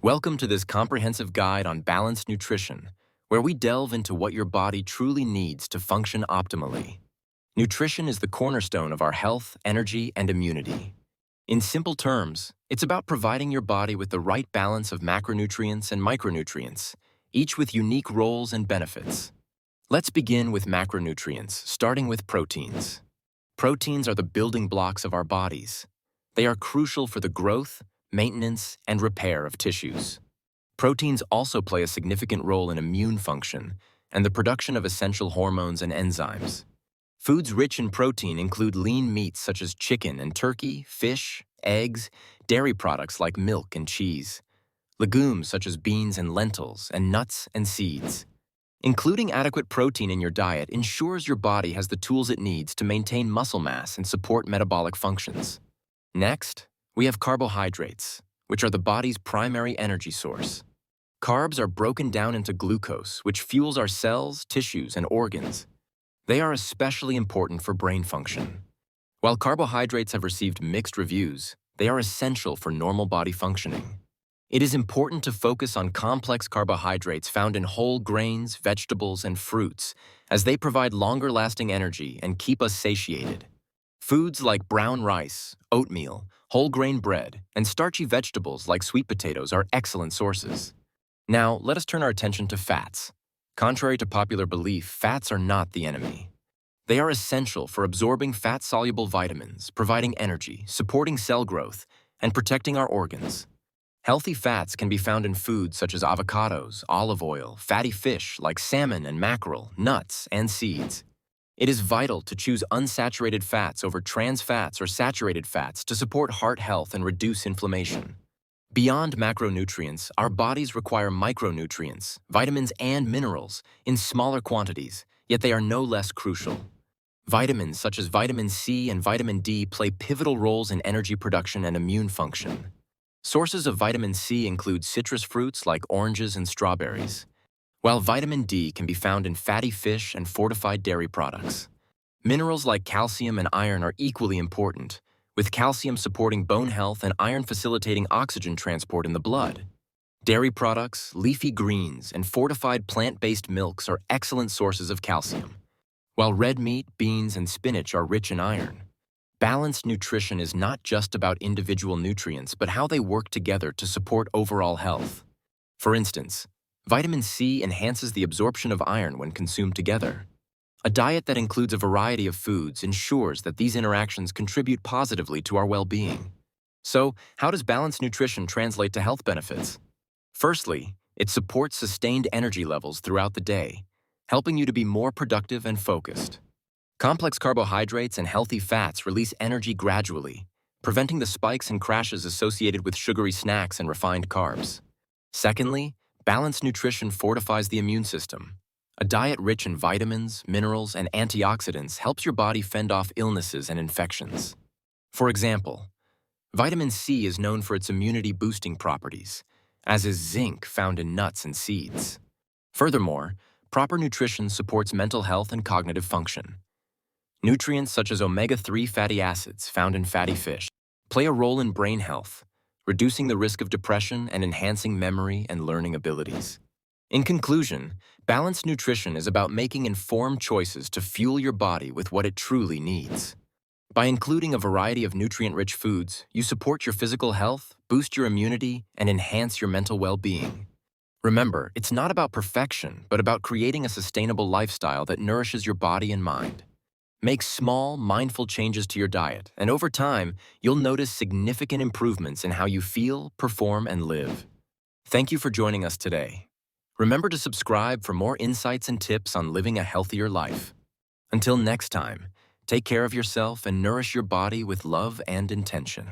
Welcome to this comprehensive guide on balanced nutrition, where we delve into what your body truly needs to function optimally. Nutrition is the cornerstone of our health, energy, and immunity. In simple terms, it's about providing your body with the right balance of macronutrients and micronutrients, each with unique roles and benefits. Let's begin with macronutrients, starting with proteins. Proteins are the building blocks of our bodies. They are crucial for the growth, maintenance, and repair of tissues. Proteins also play a significant role in immune function and the production of essential hormones and enzymes. Foods rich in protein include lean meats such as chicken and turkey, fish, eggs, dairy products like milk and cheese, legumes such as beans and lentils, and nuts and seeds. Including adequate protein in your diet ensures your body has the tools it needs to maintain muscle mass and support metabolic functions. Next, we have carbohydrates, which are the body's primary energy source. Carbs are broken down into glucose, which fuels our cells, tissues, and organs. They are especially important for brain function. While carbohydrates have received mixed reviews, they are essential for normal body functioning. It is important to focus on complex carbohydrates found in whole grains, vegetables, and fruits, as they provide longer-lasting energy and keep us satiated. Foods like brown rice, oatmeal, whole grain bread, and starchy vegetables like sweet potatoes are excellent sources. Now, let us turn our attention to fats. Contrary to popular belief, fats are not the enemy. They are essential for absorbing fat-soluble vitamins, providing energy, supporting cell growth, and protecting our organs. Healthy fats can be found in foods such as avocados, olive oil, fatty fish like salmon and mackerel, nuts, and seeds. It is vital to choose unsaturated fats over trans fats or saturated fats to support heart health and reduce inflammation. Beyond macronutrients, our bodies require micronutrients, vitamins and minerals, in smaller quantities, yet they are no less crucial. Vitamins such as vitamin C and vitamin D play pivotal roles in energy production and immune function. Sources of vitamin C include citrus fruits like oranges and strawberries, while vitamin D can be found in fatty fish and fortified dairy products. Minerals like calcium and iron are equally important, with calcium supporting bone health and iron facilitating oxygen transport in the blood. Dairy products, leafy greens, and fortified plant-based milks are excellent sources of calcium, while red meat, beans, and spinach are rich in iron. Balanced nutrition is not just about individual nutrients, but how they work together to support overall health. For instance, vitamin C enhances the absorption of iron when consumed together. A diet that includes a variety of foods ensures that these interactions contribute positively to our well-being. So, how does balanced nutrition translate to health benefits? Firstly, it supports sustained energy levels throughout the day, helping you to be more productive and focused. Complex carbohydrates and healthy fats release energy gradually, preventing the spikes and crashes associated with sugary snacks and refined carbs. Secondly, balanced nutrition fortifies the immune system. A diet rich in vitamins, minerals, and antioxidants helps your body fend off illnesses and infections. For example, vitamin C is known for its immunity-boosting properties, as is zinc found in nuts and seeds. Furthermore, proper nutrition supports mental health and cognitive function. Nutrients such as omega-3 fatty acids found in fatty fish play a role in brain health, reducing the risk of depression and enhancing memory and learning abilities. In conclusion, balanced nutrition is about making informed choices to fuel your body with what it truly needs. By including a variety of nutrient-rich foods, you support your physical health, boost your immunity, and enhance your mental well-being. Remember, it's not about perfection, but about creating a sustainable lifestyle that nourishes your body and mind. Make small, mindful changes to your diet, and over time, you'll notice significant improvements in how you feel, perform, and live. Thank you for joining us today. Remember to subscribe for more insights and tips on living a healthier life. Until next time, take care of yourself and nourish your body with love and intention.